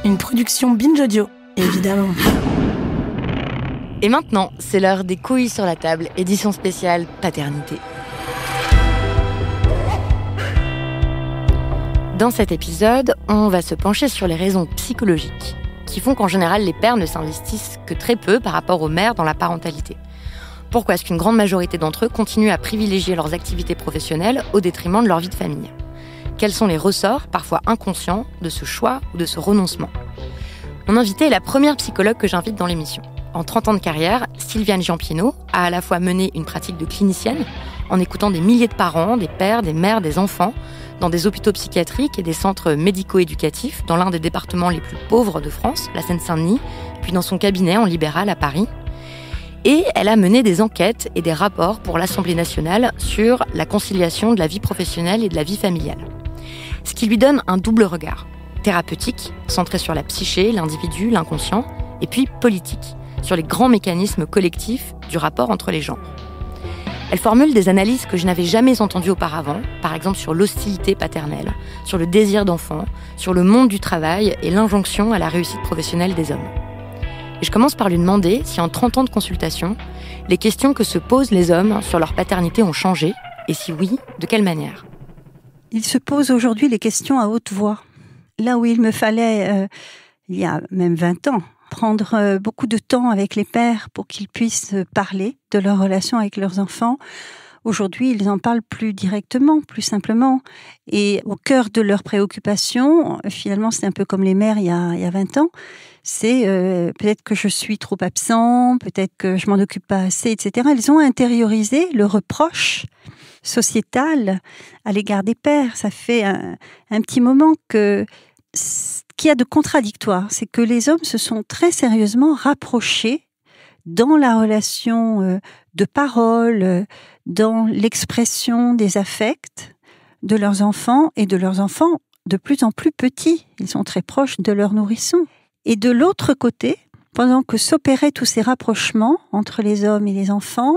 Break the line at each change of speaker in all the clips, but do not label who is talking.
une production Binge Audio, évidemment.
Et maintenant, c'est l'heure des couilles sur la table, édition spéciale paternité. Dans cet épisode, on va se pencher sur les raisons psychologiques qui font qu'en général, les pères ne s'investissent que très peu par rapport aux mères dans la parentalité. Pourquoi est-ce qu'une grande majorité d'entre eux continuent à privilégier leurs activités professionnelles au détriment de leur vie de famille ? Quels sont les ressorts, parfois inconscients, de ce choix ou de ce renoncement ? Mon invitée est la première psychologue que j'invite dans l'émission. En 30 ans de carrière, Sylviane Giampieno a à la fois mené une pratique de clinicienne en écoutant des milliers de parents, des pères, des mères, des enfants, dans des hôpitaux psychiatriques et des centres médico-éducatifs dans l'un des départements les plus pauvres de France, la Seine-Saint-Denis, puis dans son cabinet en libéral à Paris. Et elle a mené des enquêtes et des rapports pour l'Assemblée nationale sur la conciliation de la vie professionnelle et de la vie familiale. Ce qui lui donne un double regard, thérapeutique, centré sur la psyché, l'individu, l'inconscient, et puis politique, sur les grands mécanismes collectifs du rapport entre les genres. Elle formule des analyses que je n'avais jamais entendues auparavant, par exemple sur l'hostilité paternelle, sur le désir d'enfant, sur le monde du travail et l'injonction à la réussite professionnelle des hommes. Et je commence par lui demander si en 30 ans de consultation, les questions que se posent les hommes sur leur paternité ont changé, et si oui, de quelle manière ?
Il se pose aujourd'hui les questions à haute voix. Là où il me fallait, il y a même 20 ans, prendre beaucoup de temps avec les pères pour qu'ils puissent parler de leur relation avec leurs enfants. Aujourd'hui, ils en parlent plus directement, plus simplement. Et au cœur de leurs préoccupations, finalement, c'est un peu comme les mères il y a 20 ans, c'est peut-être que je suis trop absent, peut-être que je m'en occupe pas assez, etc. Ils ont intériorisé le reproche sociétal à l'égard des pères. Ça fait un petit moment que ce qu'il y a de contradictoire, c'est que les hommes se sont très sérieusement rapprochés dans la relation de parole, dans l'expression des affects de leurs enfants et de leurs enfants de plus en plus petits. Ils sont très proches de leurs nourrissons. Et de l'autre côté, pendant que s'opéraient tous ces rapprochements entre les hommes et les enfants,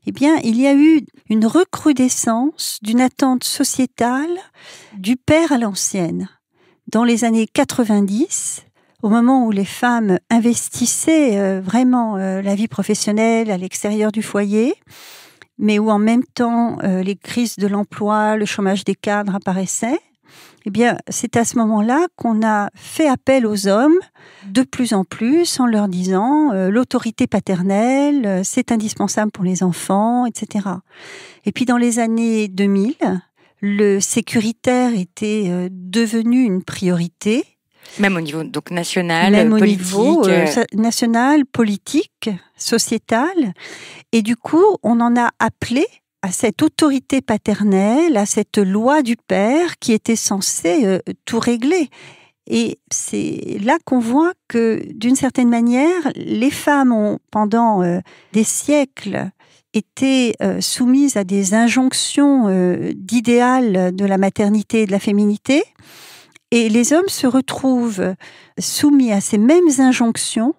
eh bien, il y a eu une recrudescence d'une attente sociétale du père à l'ancienne. Dans les années 90, au moment où les femmes investissaient vraiment la vie professionnelle à l'extérieur du foyer, mais où en même temps les crises de l'emploi, le chômage des cadres apparaissaient, eh bien, c'est à ce moment-là qu'on a fait appel aux hommes de plus en plus en leur disant l'autorité paternelle, c'est indispensable pour les enfants, etc. Et puis dans les années 2000, le sécuritaire était devenu une priorité.
Même au niveau donc national,
même
politique.
Au niveau national, politique, sociétal. Et du coup, on en a appelé à cette autorité paternelle, à cette loi du père qui était censée tout régler. Et c'est là qu'on voit que, d'une certaine manière, les femmes ont, pendant des siècles, été soumises à des injonctions d'idéal de la maternité et de la féminité. Et les hommes se retrouvent soumis à ces mêmes injonctions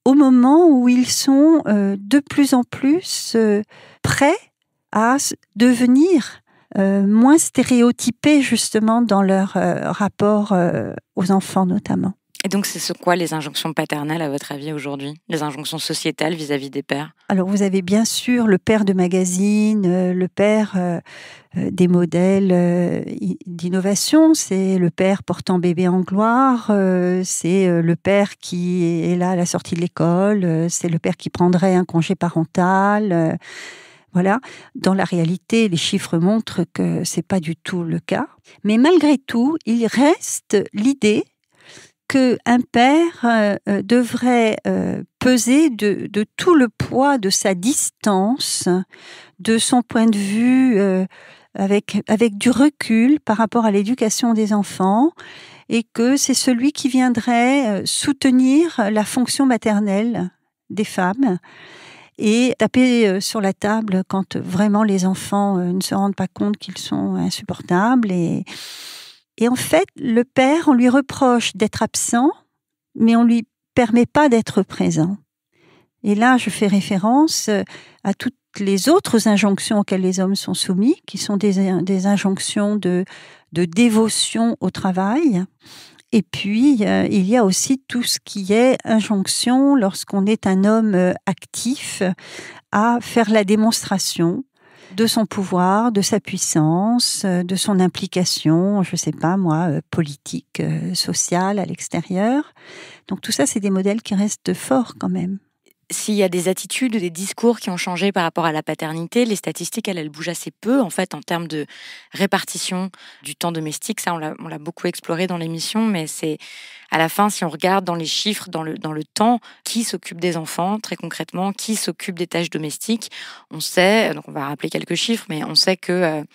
au moment où ils sont de plus en plus prêts à devenir moins stéréotypés justement dans leur rapport aux enfants notamment.
Et donc, c'est quoi les injonctions paternelles, à votre avis, aujourd'hui ? Les injonctions sociétales vis-à-vis des pères ?
Alors, vous avez bien sûr le père de magazine, le père des modèles d'innovation, c'est le père portant bébé en gloire, c'est le père qui est là à la sortie de l'école, c'est le père qui prendrait un congé parental. Voilà. Dans la réalité, les chiffres montrent que c'est pas du tout le cas. Mais malgré tout, il reste l'idée qu'un père devrait peser de tout le poids de sa distance, de son point de vue, avec du recul par rapport à l'éducation des enfants, et que c'est celui qui viendrait soutenir la fonction maternelle des femmes et taper sur la table quand vraiment les enfants ne se rendent pas compte qu'ils sont insupportables. Et en fait, le père, on lui reproche d'être absent, mais on lui permet pas d'être présent. Et là, je fais référence à toutes les autres injonctions auxquelles les hommes sont soumis, qui sont des injonctions de dévotion au travail, Et puis, il y a aussi tout ce qui est injonction, lorsqu'on est un homme actif, à faire la démonstration de son pouvoir, de sa puissance, de son implication, je ne sais pas moi, politique, sociale à l'extérieur. Donc tout ça, c'est des modèles qui restent forts quand même.
S'il y a des attitudes ou des discours qui ont changé par rapport à la paternité, les statistiques, elles bougent assez peu, en fait, en termes de répartition du temps domestique. Ça, on l'a beaucoup exploré dans l'émission, mais c'est à la fin, si on regarde dans les chiffres, dans le temps, qui s'occupe des enfants, très concrètement, qui s'occupe des tâches domestiques, on sait, donc on va rappeler quelques chiffres, mais on sait que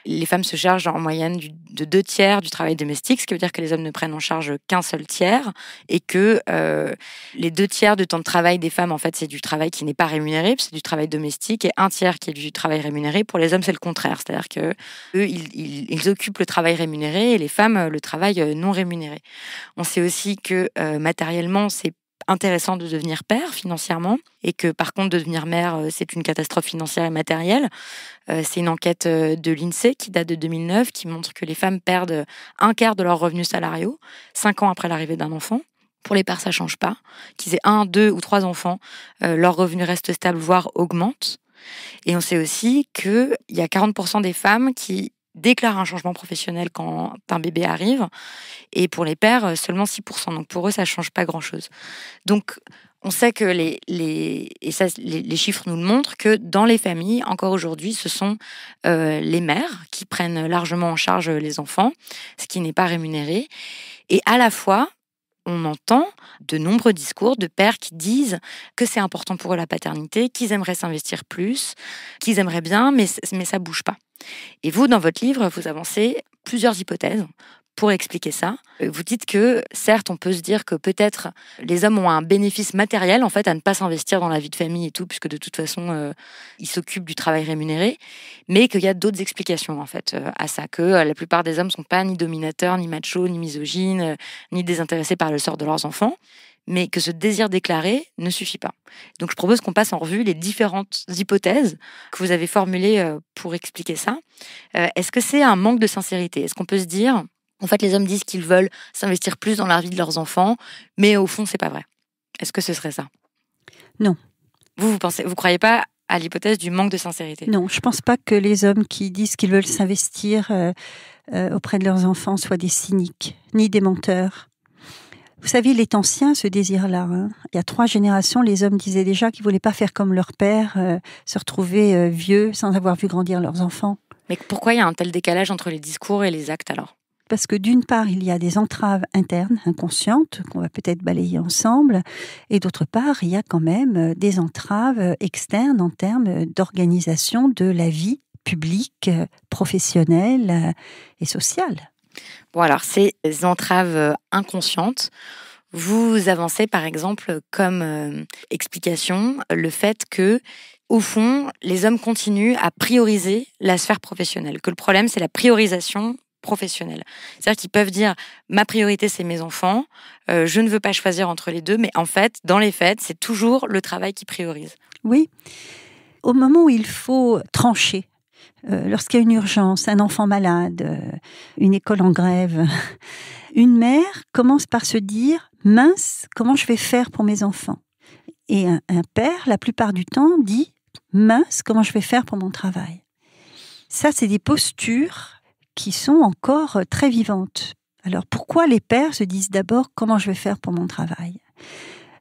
les femmes se chargent en moyenne de 2/3 du travail domestique, ce qui veut dire que les hommes ne prennent en charge qu'un seul tiers, et que les 2/3 de temps de travail des femmes, en fait, c'est du travail qui n'est pas rémunéré, c'est du travail domestique, et 1/3 qui est du travail rémunéré. Pour les hommes, c'est le contraire, c'est-à-dire que eux, ils occupent le travail rémunéré, et les femmes, le travail non rémunéré. On sait aussi que matériellement, c'est intéressant de devenir père financièrement, et que par contre de devenir mère, c'est une catastrophe financière et matérielle. C'est une enquête de l'INSEE qui date de 2009 qui montre que les femmes perdent 1/4 de leurs revenus salariaux 5 ans après l'arrivée d'un enfant. Pour les pères, ça change pas. Qu'ils aient 1, 2 ou 3 enfants, leurs revenus restent stables, voire augmentent. Et on sait aussi qu'il y a 40% des femmes qui déclarent un changement professionnel quand un bébé arrive, et pour les pères, seulement 6%. Donc pour eux, ça ne change pas grand-chose. Donc on sait que les chiffres nous le montrent, que dans les familles, encore aujourd'hui, ce sont les mères qui prennent largement en charge les enfants, ce qui n'est pas rémunéré. Et à la fois, on entend de nombreux discours de pères qui disent que c'est important pour eux la paternité, qu'ils aimeraient s'investir plus, qu'ils aimeraient bien, mais ça bouge pas. Et vous, dans votre livre, vous avancez plusieurs hypothèses pour expliquer ça. Vous dites que, certes, on peut se dire que peut-être les hommes ont un bénéfice matériel, en fait, à ne pas s'investir dans la vie de famille et tout, puisque de toute façon, ils s'occupent du travail rémunéré, mais qu'il y a d'autres explications, en fait, à ça, que la plupart des hommes ne sont pas ni dominateurs, ni machos, ni misogynes, ni désintéressés par le sort de leurs enfants, mais que ce désir déclaré ne suffit pas. Donc je propose qu'on passe en revue les différentes hypothèses que vous avez formulées pour expliquer ça. Est-ce que c'est un manque de sincérité ? Est-ce qu'on peut se dire, en fait, les hommes disent qu'ils veulent s'investir plus dans la vie de leurs enfants, mais au fond, c'est pas vrai. Est-ce que ce serait ça ?
Non.
Vous croyez pas à l'hypothèse du manque de sincérité ?
Non, je pense pas que les hommes qui disent qu'ils veulent s'investir auprès de leurs enfants soient des cyniques, ni des menteurs. Vous savez, il est ancien ce désir-là. Il y a 3 générations, les hommes disaient déjà qu'ils ne voulaient pas faire comme leur père, se retrouver vieux sans avoir vu grandir leurs enfants.
Mais pourquoi il y a un tel décalage entre les discours et les actes alors ?
Parce que d'une part, il y a des entraves internes, inconscientes, qu'on va peut-être balayer ensemble, et d'autre part, il y a quand même des entraves externes en termes d'organisation de la vie publique, professionnelle et sociale.
Bon, alors, ces entraves inconscientes, vous avancez par exemple comme explication le fait que, au fond, les hommes continuent à prioriser la sphère professionnelle, que le problème, c'est la priorisation professionnelle. C'est-à-dire qu'ils peuvent dire « ma priorité, c'est mes enfants, je ne veux pas choisir entre les deux », mais en fait, dans les faits, c'est toujours le travail qui priorise.
Oui. Au moment où il faut trancher, lorsqu'il y a une urgence, un enfant malade, une école en grève, une mère commence par se dire « mince, comment je vais faire pour mes enfants ?» Et un père, la plupart du temps, dit « mince, comment je vais faire pour mon travail ?» Ça, c'est des postures qui sont encore très vivantes. Alors, pourquoi les pères se disent d'abord « comment je vais faire pour mon travail ?»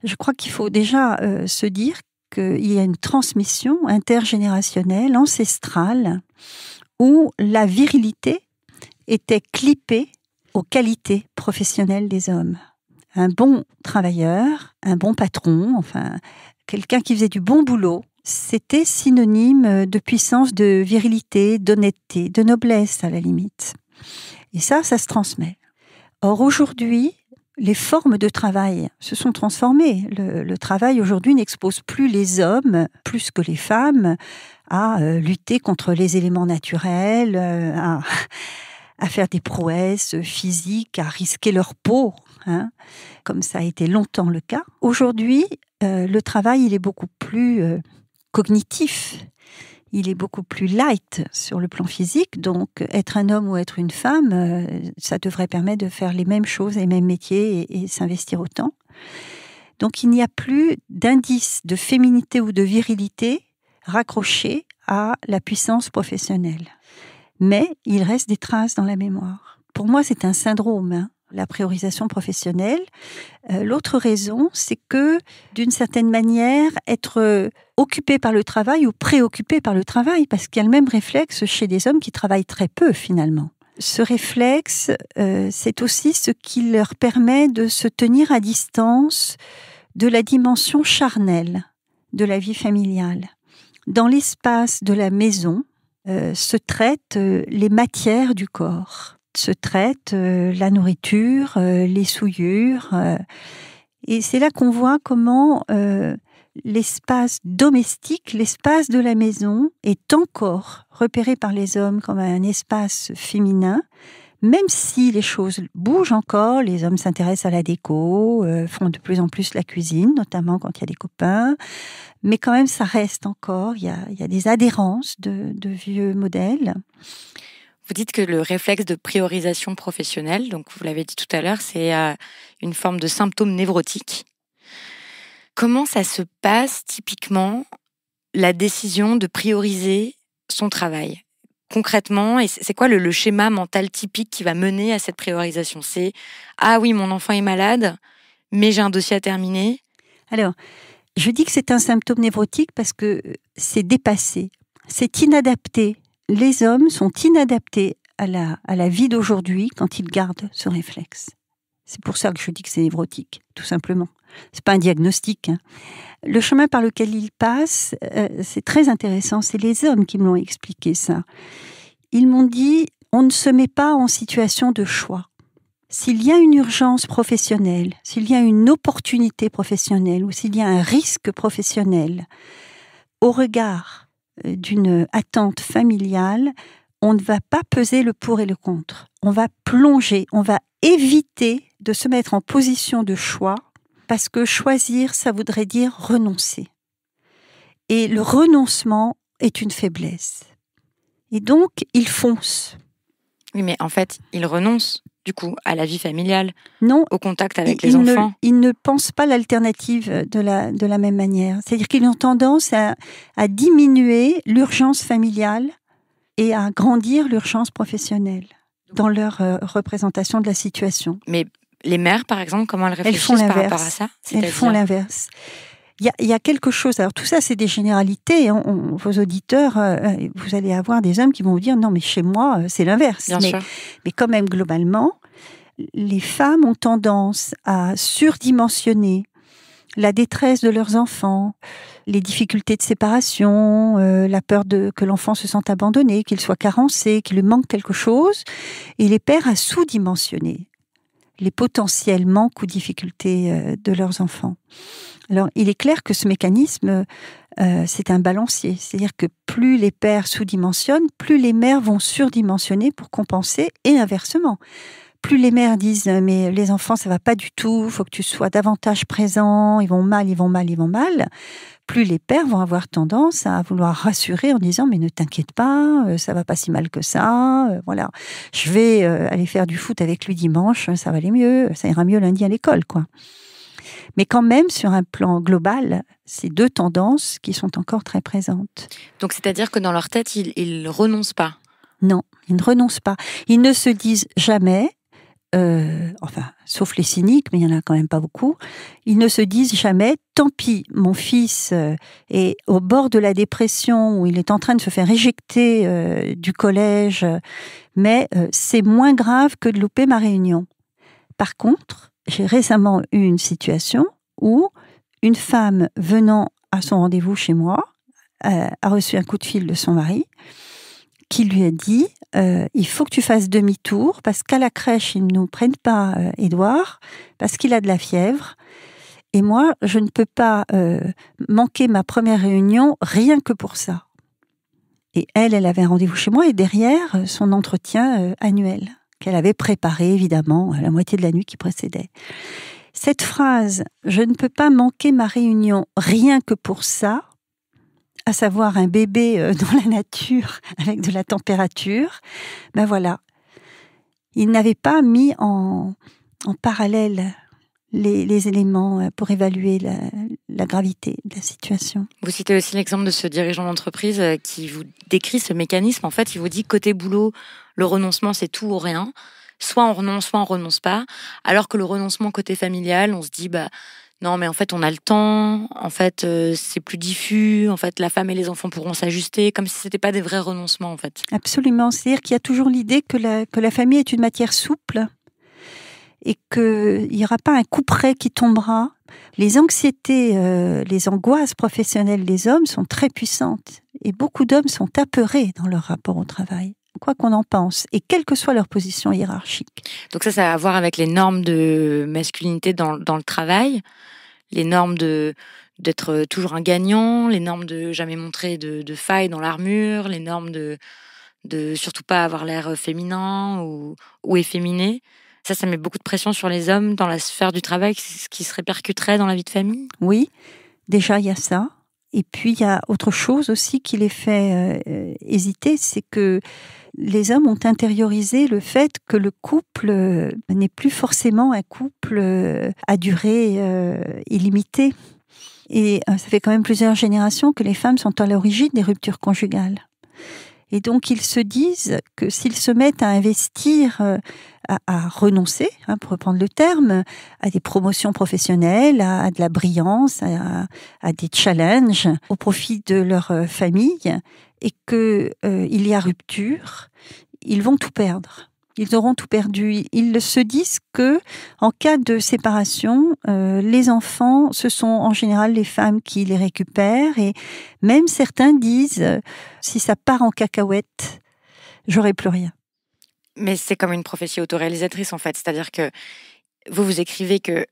Je crois qu'il faut déjà se dire qu'il y a une transmission intergénérationnelle, ancestrale, où la virilité était clippée aux qualités professionnelles des hommes. Un bon travailleur, un bon patron, enfin, quelqu'un qui faisait du bon boulot, c'était synonyme de puissance, de virilité, d'honnêteté, de noblesse à la limite. Et ça se transmet. Or aujourd'hui, les formes de travail se sont transformées. Le travail aujourd'hui n'expose plus les hommes, plus que les femmes, à lutter contre les éléments naturels, à faire des prouesses physiques, à risquer leur peau, comme ça a été longtemps le cas. Aujourd'hui, le travail, il est beaucoup plus cognitif. il est beaucoup plus light sur le plan physique, donc être un homme ou être une femme, ça devrait permettre de faire les mêmes choses, les mêmes métiers et s'investir autant. Donc il n'y a plus d'indice de féminité ou de virilité raccroché à la puissance professionnelle. Mais il reste des traces dans la mémoire. Pour moi, c'est un syndrome, la priorisation professionnelle. L'autre raison, c'est que, d'une certaine manière, être occupé par le travail ou préoccupé par le travail, parce qu'il y a le même réflexe chez des hommes qui travaillent très peu, finalement. Ce réflexe, c'est aussi ce qui leur permet de se tenir à distance de la dimension charnelle de la vie familiale. Dans l'espace de la maison, se traitent les matières du corps, se traitent la nourriture, les souillures. Et c'est là qu'on voit comment l'espace domestique, l'espace de la maison, est encore repéré par les hommes comme un espace féminin, même si les choses bougent encore, les hommes s'intéressent à la déco, font de plus en plus la cuisine, notamment quand il y a des copains, mais quand même ça reste encore, il y a des adhérences de vieux modèles.
Vous dites que le réflexe de priorisation professionnelle, donc vous l'avez dit tout à l'heure, c'est une forme de symptôme névrotique. Comment ça se passe typiquement, la décision de prioriser son travail ? Concrètement, et c'est quoi le schéma mental typique qui va mener à cette priorisation ? C'est « Ah oui, mon enfant est malade, mais j'ai un dossier à terminer. »
Alors, je dis que c'est un symptôme névrotique parce que c'est dépassé, c'est inadapté. Les hommes sont inadaptés à la vie d'aujourd'hui quand ils gardent ce réflexe. C'est pour ça que je dis que c'est névrotique, tout simplement. C'est pas un diagnostic. Le chemin par lequel ils passent, c'est très intéressant. C'est les hommes qui me l'ont expliqué, ça. Ils m'ont dit, on ne se met pas en situation de choix. S'il y a une urgence professionnelle, s'il y a une opportunité professionnelle ou s'il y a un risque professionnel, au regard d'une attente familiale, on ne va pas peser le pour et le contre. On va plonger, on va éviter de se mettre en position de choix, parce que choisir, ça voudrait dire renoncer. Et le renoncement est une faiblesse. Et donc, ils foncent.
Oui, mais en fait, ils renoncent, du coup, à la vie familiale,
non,
au contact avec les enfants.
Ils ne pensent pas l'alternative de la même manière. C'est-à-dire qu'ils ont tendance à diminuer l'urgence familiale et à grandir l'urgence professionnelle dans leur représentation de la situation.
Mais les mères, par exemple, comment elles réfléchissent par rapport à ça ?
Elles font l'inverse. Il y a quelque chose. Alors tout ça, c'est des généralités. Vos auditeurs, vous allez avoir des hommes qui vont vous dire non, mais chez moi, c'est l'inverse.
Bien sûr.
Mais quand même, globalement, les femmes ont tendance à surdimensionner la détresse de leurs enfants, les difficultés de séparation, la peur que l'enfant se sente abandonné, qu'il soit carencé, qu'il lui manque quelque chose, et les pères à sous-dimensionner les potentiels manques ou difficultés de leurs enfants. Alors, il est clair que ce mécanisme, c'est un balancier. C'est-à-dire que plus les pères sous-dimensionnent, plus les mères vont surdimensionner pour compenser, et inversement. Plus les mères disent « mais les enfants, ça va pas du tout, il faut que tu sois davantage présent, ils vont mal », plus les pères vont avoir tendance à vouloir rassurer en disant « mais ne t'inquiète pas, ça va pas si mal que ça, voilà. Je vais aller faire du foot avec lui dimanche, ça va aller mieux, ça ira mieux lundi à l'école, quoi. » Mais quand même, sur un plan global, c'est deux tendances qui sont encore très présentes.
Donc, c'est-à-dire que dans leur tête, ils renoncent pas ?
Non, ils ne renoncent pas. Ils ne se disent jamais, sauf les cyniques, mais il n'y en a quand même pas beaucoup, ils ne se disent jamais, tant pis, mon fils est au bord de la dépression, ou il est en train de se faire éjecter du collège, mais c'est moins grave que de louper ma réunion. Par contre, j'ai récemment eu une situation où une femme venant à son rendez-vous chez moi a reçu un coup de fil de son mari qui lui a dit il faut que tu fasses demi-tour parce qu'à la crèche, ils ne nous prennent pas Édouard parce qu'il a de la fièvre. Et moi, je ne peux pas manquer ma première réunion rien que pour ça. Et elle avait un rendez-vous chez moi et derrière, son entretien annuel qu'elle avait préparé, évidemment, à la moitié de la nuit qui précédait. Cette phrase « je ne peux pas manquer ma réunion rien que pour ça » à savoir un bébé dans la nature avec de la température, ben voilà. Il n'avait pas mis en parallèle les éléments pour évaluer la gravité de la situation.
Vous citez aussi l'exemple de ce dirigeant d'entreprise qui vous décrit ce mécanisme. En fait, il vous dit côté boulot, le renoncement, c'est tout ou rien. Soit on renonce pas. Alors que le renoncement côté familial, on se dit, non, mais en fait, on a le temps. En fait, c'est plus diffus. En fait, la femme et les enfants pourront s'ajuster, comme si c'était pas des vrais renoncements, en fait.
Absolument. C'est-à-dire qu'il y a toujours l'idée que la famille est une matière souple et qu'il n'y aura pas un couperet qui tombera. Les anxiétés, les angoisses professionnelles des hommes sont très puissantes. Et beaucoup d'hommes sont apeurés dans leur rapport au travail, quoi qu'on en pense, et quelle que soit leur position hiérarchique.
Donc ça a à voir avec les normes de masculinité dans le travail, les normes d'être toujours un gagnant, les normes de jamais montrer de failles dans l'armure, les normes de surtout pas avoir l'air féminin ou efféminé. Ça met beaucoup de pression sur les hommes dans la sphère du travail, ce qui se répercuterait dans la vie de famille.
Oui, déjà il y a ça. Et puis il y a autre chose aussi qui les fait hésiter, c'est que les hommes ont intériorisé le fait que le couple n'est plus forcément un couple à durée illimitée. Et ça fait quand même plusieurs générations que les femmes sont à l'origine des ruptures conjugales. Et donc, ils se disent que s'ils se mettent à investir, à renoncer, pour reprendre le terme, à des promotions professionnelles, à de la brillance, à des challenges au profit de leur famille, et qu'il y a rupture, ils vont tout perdre. Ils auront tout perdu. Ils se disent que, en cas de séparation, les enfants, ce sont en général les femmes qui les récupèrent. Et même certains disent, si ça part en cacahuète, j'aurai plus rien.
Mais c'est comme une prophétie autoréalisatrice, en fait. C'est-à-dire que vous écrivez que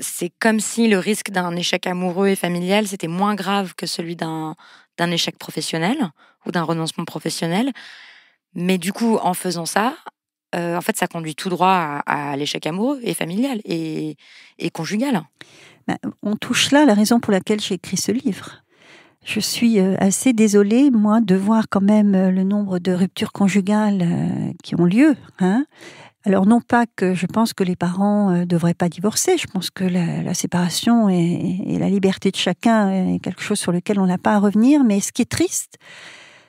c'est comme si le risque d'un échec amoureux et familial, c'était moins grave que celui d'un échec professionnel ou d'un renoncement professionnel. Mais du coup, en faisant ça, en fait, ça conduit tout droit à l'échec amoureux et familial et conjugal.
On touche là la raison pour laquelle j'ai écrit ce livre. Je suis assez désolée, moi, de voir quand même le nombre de ruptures conjugales qui ont lieu. Alors, non pas que je pense que les parents ne devraient pas divorcer, je pense que la séparation et la liberté de chacun est quelque chose sur lequel on n'a pas à revenir, mais ce qui est triste,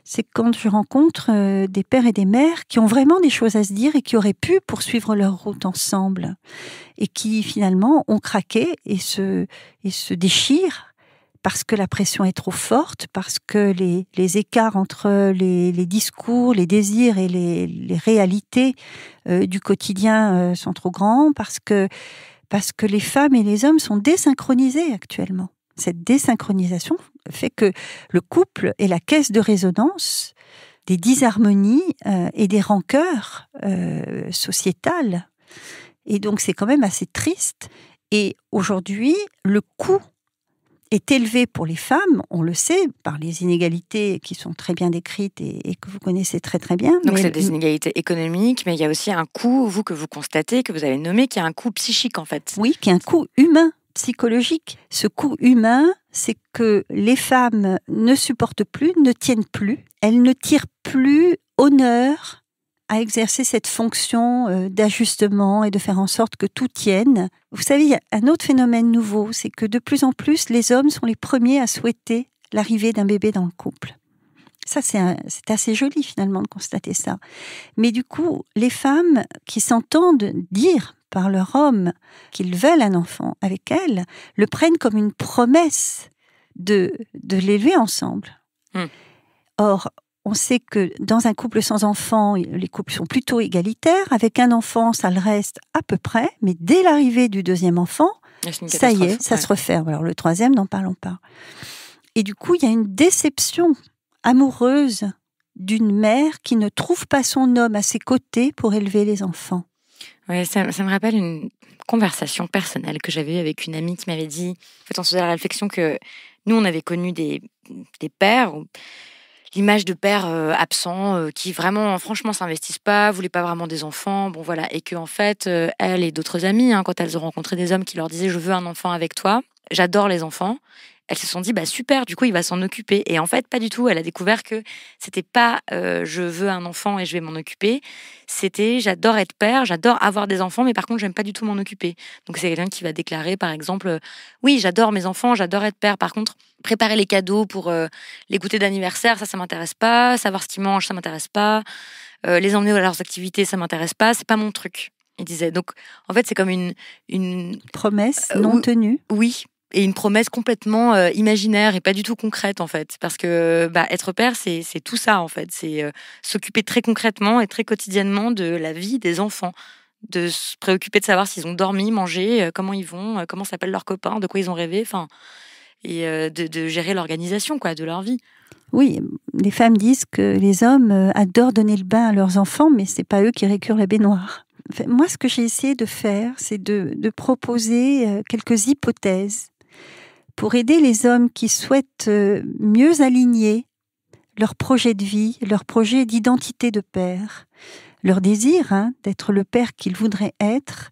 c'est quand je rencontre des pères et des mères qui ont vraiment des choses à se dire et qui auraient pu poursuivre leur route ensemble et qui finalement ont craqué et se déchirent parce que la pression est trop forte, parce que les écarts entre les discours, les désirs et les réalités du quotidien sont trop grands, parce que les femmes et les hommes sont désynchronisés actuellement. Cette désynchronisation fait que le couple est la caisse de résonance des disharmonies et des rancœurs sociétales. Et donc, c'est quand même assez triste. Et aujourd'hui, le coût est élevé pour les femmes, on le sait, par les inégalités qui sont très bien décrites et que vous connaissez très très bien.
Donc, c'est des inégalités économiques, mais il y a aussi un coût, vous, que vous constatez, que vous avez nommé, qui est un coût psychique, en fait.
Oui, qui est un coût humain, psychologique. Ce coût humain, c'est que les femmes ne supportent plus, ne tiennent plus. Elles ne tirent plus honneur à exercer cette fonction d'ajustement et de faire en sorte que tout tienne. Vous savez, il y a un autre phénomène nouveau, c'est que de plus en plus, les hommes sont les premiers à souhaiter l'arrivée d'un bébé dans le couple. Ça, c'est assez joli finalement de constater ça. Mais du coup, les femmes qui s'entendent dire par leur homme qu'ils veulent un enfant avec elles, le prennent comme une promesse de l'élever ensemble. Or, on sait que dans un couple sans enfant, les couples sont plutôt égalitaires. Avec un enfant, ça le reste à peu près. Mais dès l'arrivée du deuxième enfant, ça y est, ça se referme. Alors le troisième, n'en parlons pas. Et du coup, il y a une déception amoureuse d'une mère qui ne trouve pas son homme à ses côtés pour élever les enfants.
Oui, ça me rappelle une conversation personnelle que j'avais eue avec une amie qui m'avait dit, en fait, on se faisait la réflexion que nous, on avait connu des pères, l'image de pères absents, qui vraiment, franchement, s'investissent pas, voulaient pas vraiment des enfants, bon voilà, et que en fait, elles et d'autres amies, quand elles ont rencontré des hommes qui leur disaient « je veux un enfant avec toi », j'adore les enfants, elles se sont dit super, du coup il va s'en occuper. Et en fait pas du tout. Elle a découvert que c'était pas je veux un enfant et je vais m'en occuper. C'était j'adore être père, j'adore avoir des enfants, mais par contre j'aime pas du tout m'en occuper. Donc c'est quelqu'un qui va déclarer par exemple oui j'adore mes enfants, j'adore être père. Par contre préparer les cadeaux pour les goûters d'anniversaire, ça m'intéresse pas. Savoir ce qu'ils mangent, ça m'intéresse pas. Les emmener à leurs activités, ça m'intéresse pas. C'est pas mon truc. Il disait. Donc en fait c'est comme une
promesse non tenue.
Oui. Et une promesse complètement imaginaire et pas du tout concrète en fait, parce que être père c'est tout ça en fait, c'est s'occuper très concrètement et très quotidiennement de la vie des enfants, de se préoccuper de savoir s'ils ont dormi, mangé, comment ils vont, comment s'appellent leurs copains, de quoi ils ont rêvé, enfin et de gérer l'organisation quoi de leur vie.
Oui, les femmes disent que les hommes adorent donner le bain à leurs enfants, mais c'est pas eux qui récurent la baignoire. Enfin, moi, ce que j'ai essayé de faire, c'est de proposer quelques hypothèses pour aider les hommes qui souhaitent mieux aligner leur projet de vie, leur projet d'identité de père, leur désir d'être le père qu'ils voudraient être,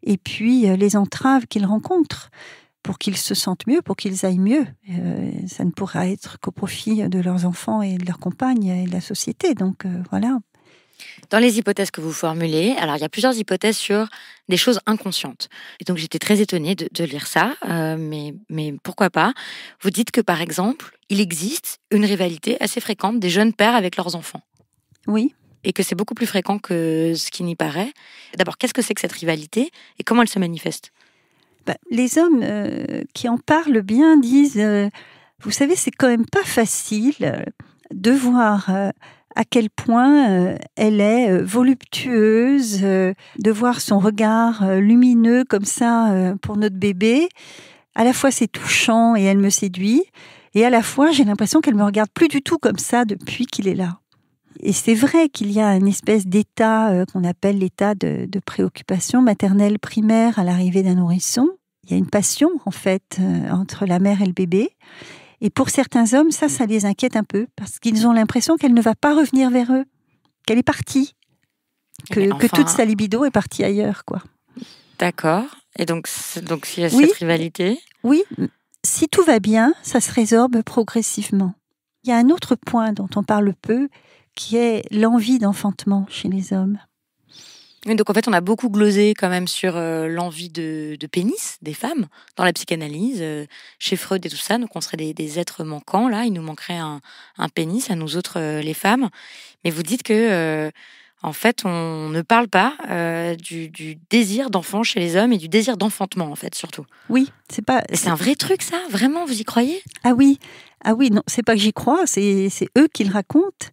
et puis les entraves qu'ils rencontrent pour qu'ils se sentent mieux, pour qu'ils aillent mieux. Ça ne pourra être qu'au profit de leurs enfants et de leurs compagnes et de la société. Donc voilà.
Dans les hypothèses que vous formulez, alors il y a plusieurs hypothèses sur des choses inconscientes. Et donc j'étais très étonnée de lire ça, mais pourquoi pas. Vous dites que par exemple, il existe une rivalité assez fréquente des jeunes pères avec leurs enfants.
Oui.
Et que c'est beaucoup plus fréquent que ce qui n'y paraît. D'abord, qu'est-ce que c'est que cette rivalité et comment elle se manifeste ?
Les hommes qui en parlent bien disent, vous savez, c'est quand même pas facile de voir à quel point elle est voluptueuse, de voir son regard lumineux comme ça pour notre bébé. À la fois c'est touchant et elle me séduit, et à la fois j'ai l'impression qu'elle me regarde plus du tout comme ça depuis qu'il est là. Et c'est vrai qu'il y a une espèce d'état qu'on appelle l'état de préoccupation maternelle primaire à l'arrivée d'un nourrisson. Il y a une passion en fait entre la mère et le bébé. Et pour certains hommes, ça les inquiète un peu, parce qu'ils ont l'impression qu'elle ne va pas revenir vers eux, qu'elle est partie, que toute sa libido est partie ailleurs, quoi.
D'accord. Et donc il y a cette rivalité.
Oui, si tout va bien, ça se résorbe progressivement. Il y a un autre point dont on parle peu, qui est l'envie d'enfantement chez les hommes.
Et donc en fait, on a beaucoup glosé quand même sur l'envie de pénis des femmes dans la psychanalyse, chez Freud et tout ça. Donc on serait des êtres manquants, là. Il nous manquerait un pénis à nous autres, les femmes. Mais vous dites que en fait, on ne parle pas du désir d'enfant chez les hommes et du désir d'enfantement, en fait, surtout.
Oui, c'est
un vrai truc, ça. Vraiment, vous y croyez ?
Ah oui, non, c'est pas que j'y crois, c'est eux qui le racontent.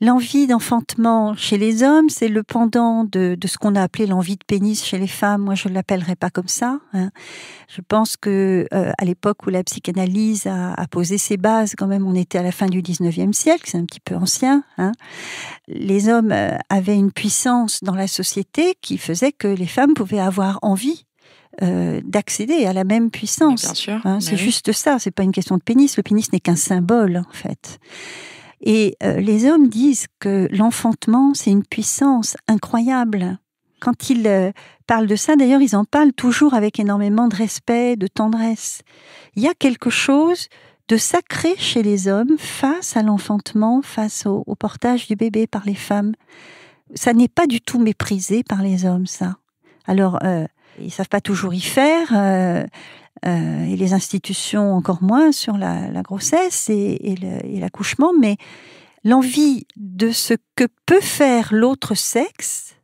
L'envie d'enfantement chez les hommes, c'est le pendant de ce qu'on a appelé l'envie de pénis chez les femmes. Moi, je ne l'appellerais pas comme ça. Je pense que à l'époque où la psychanalyse a posé ses bases, quand même, on était à la fin du 19e siècle, c'est un petit peu ancien. Les hommes avaient une puissance dans la société qui faisait que les femmes pouvaient avoir envie d'accéder à la même puissance.
Bien sûr.
C'est juste ça, c'est pas une question de pénis. Le pénis n'est qu'un symbole, en fait. Et les hommes disent que l'enfantement, c'est une puissance incroyable. Quand ils parlent de ça, d'ailleurs, ils en parlent toujours avec énormément de respect, de tendresse. Il y a quelque chose de sacré chez les hommes face à l'enfantement, face au portage du bébé par les femmes. Ça n'est pas du tout méprisé par les hommes, ça. Alors, ils savent pas toujours y faire, et les institutions encore moins sur la grossesse et l'accouchement, mais l'envie de ce que peut faire l'autre sexe,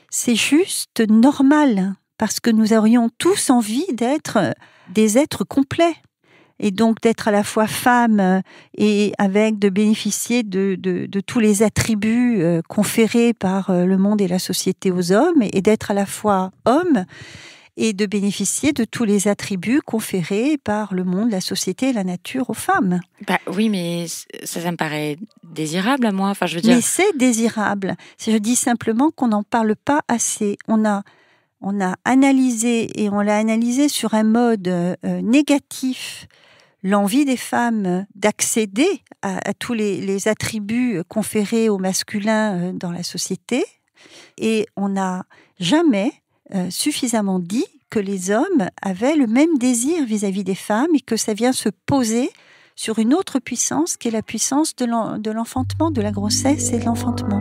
c'est juste normal, parce que nous aurions tous envie d'être des êtres complets, et donc d'être à la fois femme et de bénéficier de tous les attributs conférés par le monde et la société aux hommes, et d'être à la fois homme et de bénéficier de tous les attributs conférés par le monde, la société et la nature aux femmes.
Oui, mais ça me paraît désirable à moi. Enfin, je veux dire...
Mais c'est désirable. Je dis simplement qu'on n'en parle pas assez. On a analysé, et on l'a analysé sur un mode négatif, l'envie des femmes d'accéder à tous les attributs conférés au masculin dans la société. Et on n'a jamais suffisamment dit que les hommes avaient le même désir vis-à-vis des femmes et que ça vient se poser sur une autre puissance qui est la puissance de l'enfantement, de la grossesse et de l'enfantement.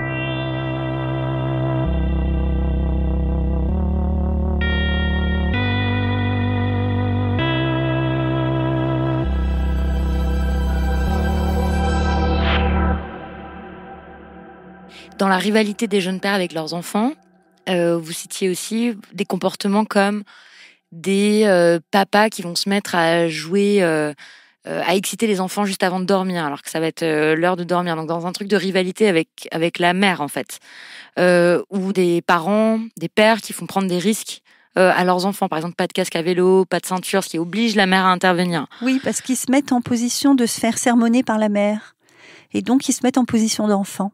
Dans la rivalité des jeunes pères avec leurs enfants, vous citiez aussi des comportements comme des papas qui vont se mettre à jouer, à exciter les enfants juste avant de dormir, alors que ça va être l'heure de dormir. Donc dans un truc de rivalité avec la mère, en fait. Ou des parents, des pères qui font prendre des risques à leurs enfants. Par exemple, pas de casque à vélo, pas de ceinture, ce qui oblige la mère à intervenir.
Oui, parce qu'ils se mettent en position de se faire sermonner par la mère. Et donc, ils se mettent en position d'enfant.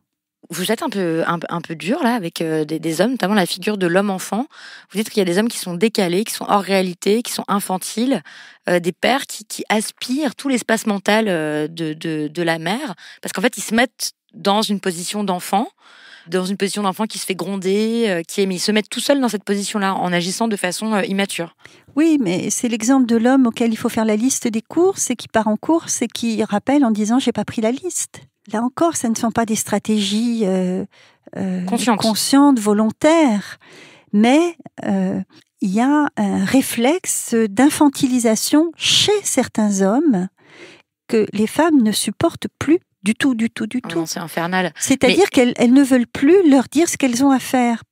Vous êtes un peu dur là avec des hommes, notamment la figure de l'homme-enfant. Vous dites qu'il y a des hommes qui sont décalés, qui sont hors réalité, qui sont infantiles, des pères qui aspirent tout l'espace mental de la mère, parce qu'en fait ils se mettent dans une position d'enfant qui se fait gronder, mais ils se mettent tout seuls dans cette position-là en agissant de façon immature.
Oui, mais c'est l'exemple de l'homme auquel il faut faire la liste des courses et qui part en course et qui rappelle en disant « j'ai pas pris la liste ». Là encore, ce ne sont pas des stratégies conscientes, volontaires, mais il y a un réflexe d'infantilisation chez certains hommes que les femmes ne supportent plus du tout.
Non, c'est infernal.
C'est-à-dire qu'elles ne veulent plus leur dire ce qu'elles ont à faire.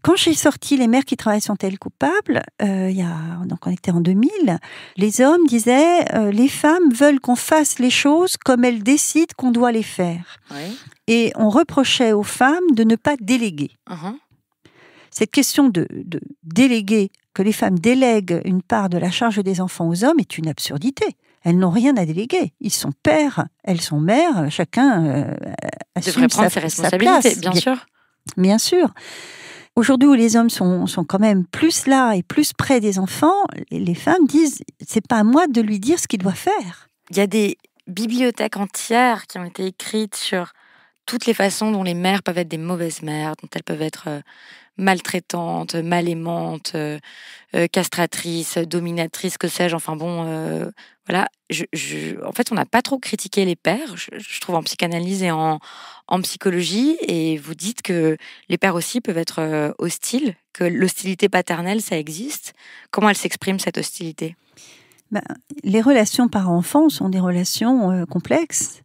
Quand j'ai sorti Les mères qui travaillent sont-elles coupables, donc on était en 2000, les hommes disaient les femmes veulent qu'on fasse les choses comme elles décident qu'on doit les faire.
Oui.
Et on reprochait aux femmes de ne pas déléguer.
Uh-huh.
Cette question de déléguer, que les femmes délèguent une part de la charge des enfants aux hommes est une absurdité. Elles n'ont rien à déléguer. Ils sont pères, elles sont mères, chacun assume
devrait prendre ses responsabilités,
sa place,
bien sûr.
Bien sûr. Aujourd'hui où les hommes sont quand même plus là et plus près des enfants, les femmes disent « c'est pas à moi de lui dire ce qu'il doit faire ».
Il y a des bibliothèques entières qui ont été écrites sur toutes les façons dont les mères peuvent être des mauvaises mères, dont elles peuvent être maltraitantes, mal aimantes, castratrices, dominatrices, que sais-je. Enfin bon, voilà. En fait, on n'a pas trop critiqué les pères, je trouve, en psychanalyse et en psychologie. Et vous dites que les pères aussi peuvent être hostiles, que l'hostilité paternelle, ça existe. Comment elle s'exprime, cette hostilité ?
Les relations parents-enfants sont des relations complexes.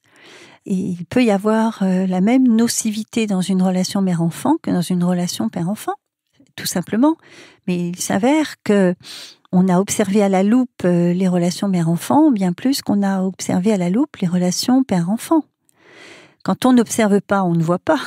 Et il peut y avoir la même nocivité dans une relation mère-enfant que dans une relation père-enfant, tout simplement. Mais il s'avère que on a observé à la loupe les relations mère-enfant bien plus qu'on a observé à la loupe les relations père-enfant. Quand on n'observe pas, on ne voit pas.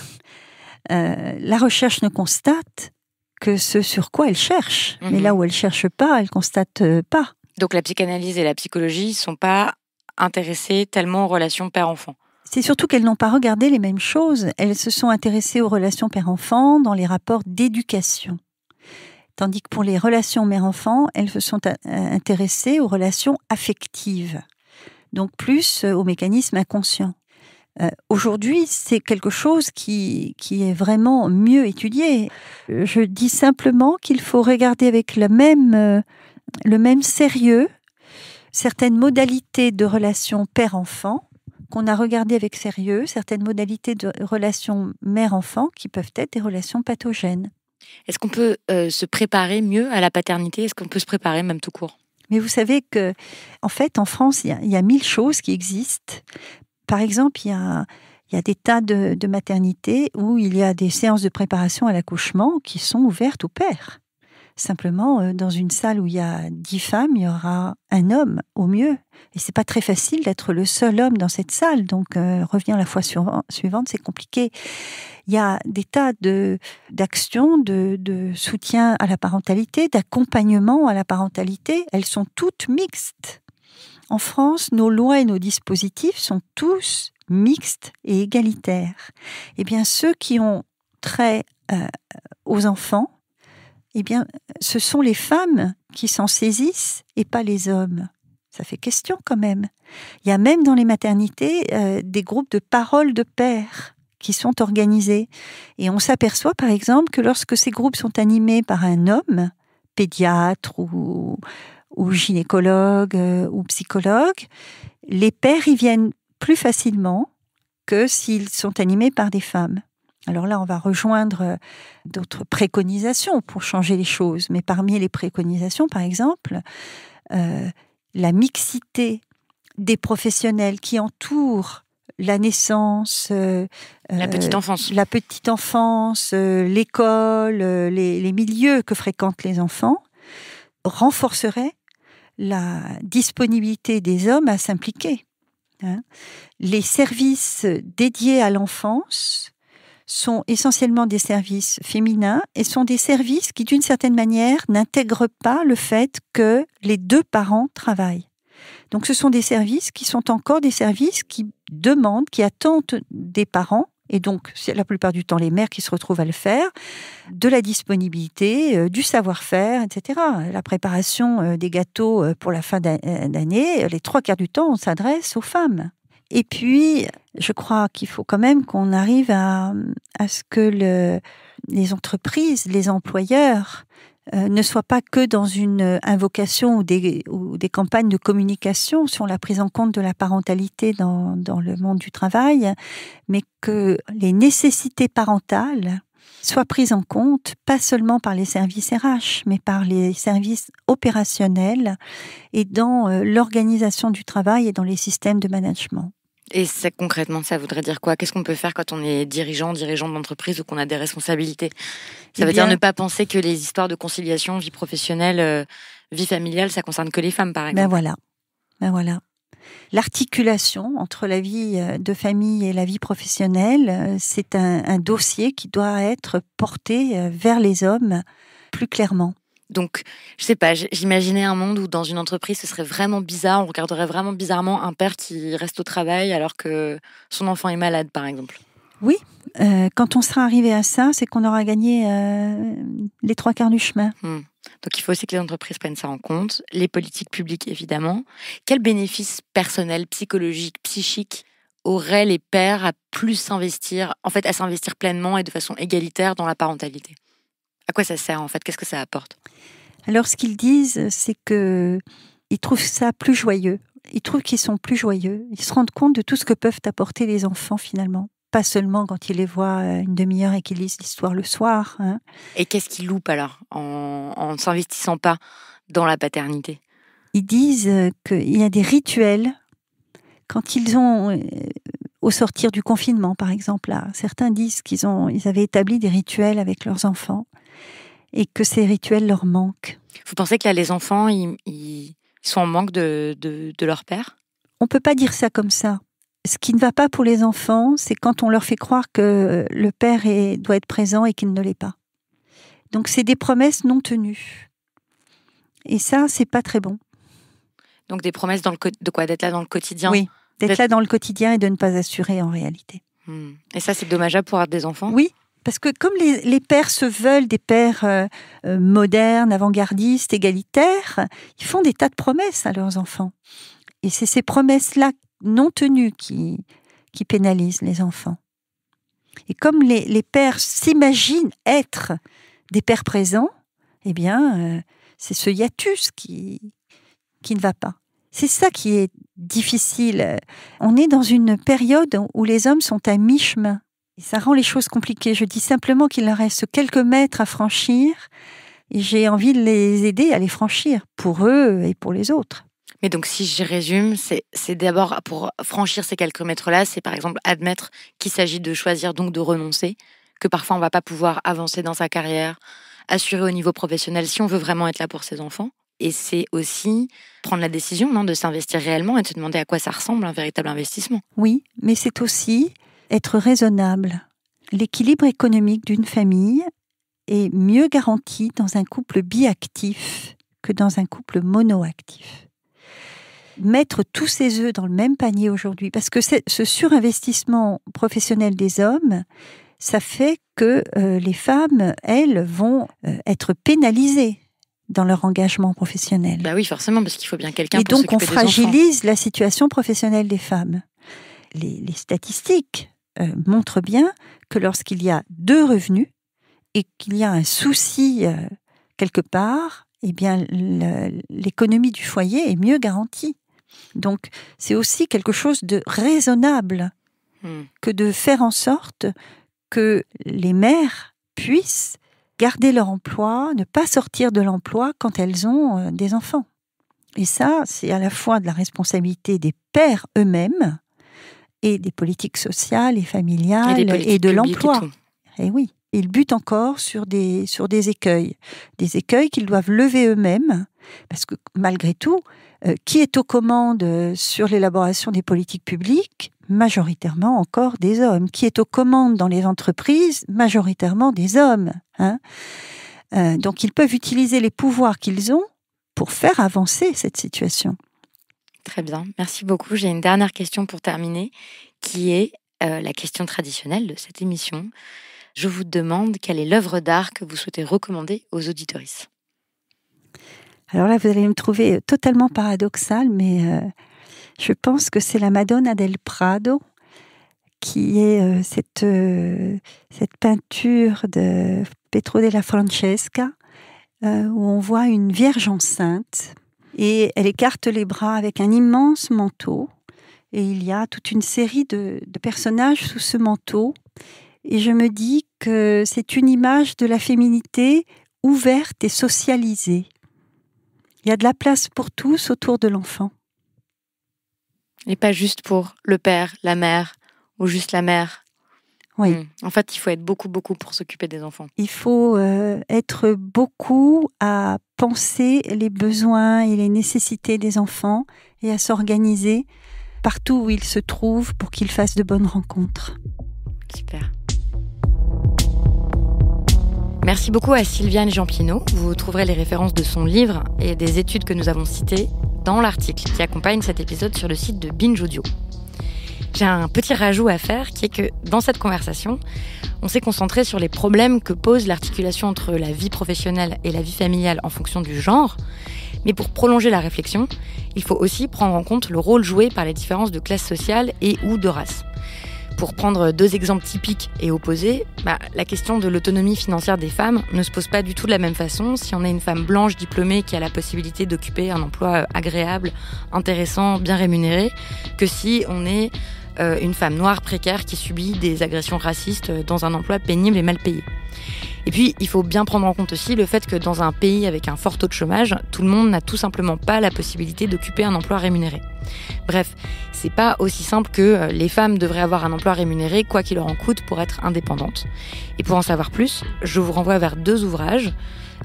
La recherche ne constate que ce sur quoi elle cherche. Mm-hmm. Mais là où elle cherche pas, elle constate pas.
Donc la psychanalyse et la psychologie ne sont pas intéressées tellement aux relations père-enfant.
C'est surtout qu'elles n'ont pas regardé les mêmes choses. Elles se sont intéressées aux relations père-enfant dans les rapports d'éducation. Tandis que pour les relations mère-enfant, elles se sont intéressées aux relations affectives. Donc plus aux mécanismes inconscients. Aujourd'hui, c'est quelque chose qui est vraiment mieux étudié. Je dis simplement qu'il faut regarder avec le même sérieux certaines modalités de relations père-enfant qu'on a regardé avec sérieux, certaines modalités de relations mère-enfant qui peuvent être des relations pathogènes.
Est-ce qu'on peut se préparer mieux à la paternité ? Est-ce qu'on peut se préparer même tout court ?
Mais vous savez que, en fait, en France, il y a 1000 choses qui existent. Par exemple, il y a des tas de maternités où il y a des séances de préparation à l'accouchement qui sont ouvertes aux pères. Simplement, dans une salle où il y a 10 femmes, il y aura un homme au mieux. Et c'est pas très facile d'être le seul homme dans cette salle. Donc, revenir la fois suivante, c'est compliqué. Il y a des tas d'actions, de soutien à la parentalité, d'accompagnement à la parentalité. Elles sont toutes mixtes. En France, nos lois et nos dispositifs sont tous mixtes et égalitaires. Eh bien, ceux qui ont trait aux enfants, eh bien, ce sont les femmes qui s'en saisissent et pas les hommes. Ça fait question quand même. Il y a même dans les maternités des groupes de parole de pères qui sont organisés. Et on s'aperçoit par exemple que lorsque ces groupes sont animés par un homme, pédiatre ou gynécologue ou psychologue, les pères y viennent plus facilement que s'ils sont animés par des femmes. Alors là, on va rejoindre d'autres préconisations pour changer les choses. Mais parmi les préconisations, par exemple, la mixité des professionnels qui entourent la naissance,
la petite enfance,
l'école, les milieux que fréquentent les enfants, renforcerait la disponibilité des hommes à s'impliquer. Les services dédiés à l'enfance sont essentiellement des services féminins et sont des services qui, d'une certaine manière, n'intègrent pas le fait que les deux parents travaillent. Donc ce sont des services qui sont encore des services qui demandent, qui attendent des parents, et donc c'est la plupart du temps les mères qui se retrouvent à le faire, de la disponibilité, du savoir-faire, etc. La préparation des gâteaux pour la fin d'année, les 3/4 du temps, on s'adresse aux femmes. Et puis, je crois qu'il faut quand même qu'on arrive à ce que les entreprises, les employeurs, ne soient pas que dans une invocation ou des campagnes de communication sur la prise en compte de la parentalité dans le monde du travail, mais que les nécessités parentales soient prises en compte, pas seulement par les services RH, mais par les services opérationnels et dans l'organisation du travail et dans les systèmes de management.
Et concrètement, ça voudrait dire quoi? Qu'est-ce qu'on peut faire quand on est dirigeant d'entreprise ou qu'on a des responsabilités? Ça veut dire ne pas penser que les histoires de conciliation, vie professionnelle, vie familiale, ça concerne que les femmes, par exemple.
Ben voilà. L'articulation entre la vie de famille et la vie professionnelle, c'est un dossier qui doit être porté vers les hommes plus clairement.
Donc, je sais pas, j'imaginais un monde où dans une entreprise, ce serait vraiment bizarre, on regarderait vraiment bizarrement un père qui reste au travail alors que son enfant est malade, par exemple.
Oui, quand on sera arrivé à ça, c'est qu'on aura gagné les 3/4 du chemin.
Donc, il faut aussi que les entreprises prennent ça en compte, les politiques publiques, évidemment. Quels bénéfices personnels, psychologiques, psychiques auraient les pères à plus s'investir, à s'investir pleinement et de façon égalitaire dans la parentalité? À quoi ça sert, en fait? Qu'est-ce que ça apporte?
Alors, ce qu'ils disent, c'est qu'ils trouvent ça plus joyeux. Ils trouvent qu'ils sont plus joyeux. Ils se rendent compte de tout ce que peuvent apporter les enfants, finalement. Pas seulement quand ils les voient une demi-heure et qu'ils lisent l'histoire le soir.
Et qu'est-ce qu'ils loupent, alors, en ne s'investissant pas dans la paternité?
Ils disent qu'il y a des rituels. Quand ils ont... au sortir du confinement, par exemple, là, certains disent qu'ils avaient établi des rituels avec leurs enfants et que ces rituels leur manquent.
Vous pensez que là, les enfants, ils sont en manque de leur père?
On ne peut pas dire ça comme ça. Ce qui ne va pas pour les enfants, c'est quand on leur fait croire que le père doit être présent et qu'il ne l'est pas. Donc, c'est des promesses non tenues. Et ça, c'est pas très bon.
Donc, des promesses de quoi? D'être là dans le quotidien?
Oui, d'être là dans le quotidien et de ne pas assurer en réalité.
Et ça, c'est dommageable pour avoir des enfants?
Oui. Parce que comme les pères se veulent des pères modernes, avant-gardistes, égalitaires, ils font des tas de promesses à leurs enfants. Et c'est ces promesses-là non tenues qui pénalisent les enfants. Et comme les pères s'imaginent être des pères présents, eh bien, c'est ce hiatus qui ne va pas. C'est ça qui est difficile. On est dans une période où les hommes sont à mi-chemin. Et ça rend les choses compliquées. Je dis simplement qu'il leur reste quelques mètres à franchir et j'ai envie de les aider à les franchir pour eux et pour les autres.
Mais donc, si je résume, c'est d'abord, pour franchir ces quelques mètres-là, c'est par exemple admettre qu'il s'agit de choisir, donc de renoncer, que parfois on ne va pas pouvoir avancer dans sa carrière, assurer au niveau professionnel si on veut vraiment être là pour ses enfants. Et c'est aussi prendre la décision de s'investir réellement et de se demander à quoi ça ressemble un véritable investissement.
Oui, mais c'est aussi être raisonnable. L'équilibre économique d'une famille est mieux garanti dans un couple biactif que dans un couple monoactif. Mettre tous ses œufs dans le même panier aujourd'hui, parce que ce surinvestissement professionnel des hommes, ça fait que les femmes, elles, vont être pénalisées dans leur engagement professionnel.
Bah oui, forcément, parce qu'il faut bien quelqu'un pour s'occuper des enfants.
Et donc, on fragilise la situation professionnelle des femmes. Les statistiques montrent bien que lorsqu'il y a deux revenus et qu'il y a un souci quelque part, eh bien, l'économie du foyer est mieux garantie. Donc, c'est aussi quelque chose de raisonnable que de faire en sorte que les mères puissent garder leur emploi, ne pas sortir de l'emploi quand elles ont des enfants. Et ça, c'est à la fois de la responsabilité des pères eux-mêmes et des politiques sociales et familiales et de l'emploi. Et oui, ils butent encore sur des écueils qu'ils doivent lever eux-mêmes, parce que malgré tout, qui est aux commandes sur l'élaboration des politiques publiques ? Majoritairement encore des hommes. Qui est aux commandes dans les entreprises ? Majoritairement des hommes. Donc ils peuvent utiliser les pouvoirs qu'ils ont pour faire avancer cette situation.
Très bien, merci beaucoup. J'ai une dernière question pour terminer, qui est la question traditionnelle de cette émission. Je vous demande quelle est l'œuvre d'art que vous souhaitez recommander aux auditeuristes.
Alors là, vous allez me trouver totalement paradoxale, mais je pense que c'est la Madonna del Prado, qui est cette peinture de Pietro della Francesca, où on voit une Vierge enceinte, et elle écarte les bras avec un immense manteau, et il y a toute une série de personnages sous ce manteau, et je me dis que c'est une image de la féminité ouverte et socialisée. Il y a de la place pour tous autour de l'enfant.
Et pas juste pour le père, la mère, ou juste la mère.
Oui.
En fait, il faut être beaucoup pour s'occuper des enfants.
Il faut être beaucoup à penser les besoins et les nécessités des enfants et à s'organiser partout où ils se trouvent pour qu'ils fassent de bonnes rencontres.
Super. Merci beaucoup à Sylviane Jampineau. Vous trouverez les références de son livre et des études que nous avons citées dans l'article qui accompagne cet épisode sur le site de Binge Audio. J'ai un petit rajout à faire qui est que dans cette conversation, on s'est concentré sur les problèmes que pose l'articulation entre la vie professionnelle et la vie familiale en fonction du genre. Mais pour prolonger la réflexion, il faut aussi prendre en compte le rôle joué par les différences de classe sociale et ou de race. Pour prendre 2 exemples typiques et opposés, la question de l'autonomie financière des femmes ne se pose pas du tout de la même façon si on est une femme blanche diplômée qui a la possibilité d'occuper un emploi agréable, intéressant, bien rémunéré, que si on est une femme noire précaire qui subit des agressions racistes dans un emploi pénible et mal payé. Et puis, il faut bien prendre en compte aussi le fait que dans un pays avec un fort taux de chômage, tout le monde n'a tout simplement pas la possibilité d'occuper un emploi rémunéré. Bref, c'est pas aussi simple que les femmes devraient avoir un emploi rémunéré, quoi qu'il leur en coûte, pour être indépendantes. Et pour en savoir plus, je vous renvoie vers 2 ouvrages.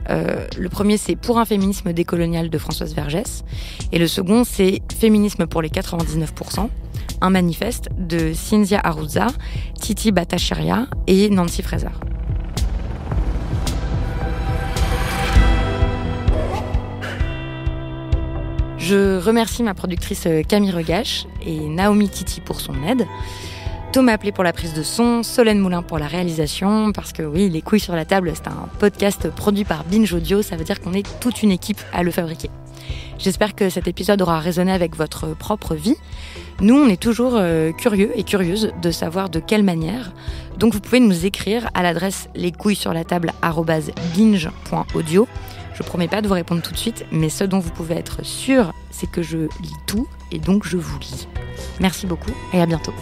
Le premier, c'est Pour un féminisme décolonial de Françoise Vergès. Et le second, c'est Féminisme pour les 99%, un manifeste de Cynthia Arruzza, Titi Bhattacharya et Nancy Fraser. Je remercie ma productrice Camille Regache et Naomi Titi pour son aide. Thomas Plé pour la prise de son, Solène Moulin pour la réalisation, parce que oui, Les Couilles sur la table, c'est un podcast produit par Binge Audio, ça veut dire qu'on est toute une équipe à le fabriquer. J'espère que cet épisode aura résonné avec votre propre vie. Nous, on est toujours curieux et curieuses de savoir de quelle manière. Donc vous pouvez nous écrire à l'adresse lescouillessurlatable@binge.audio. Je promets pas de vous répondre tout de suite, mais ce dont vous pouvez être sûr, c'est que je lis tout et donc je vous lis. Merci beaucoup et à bientôt.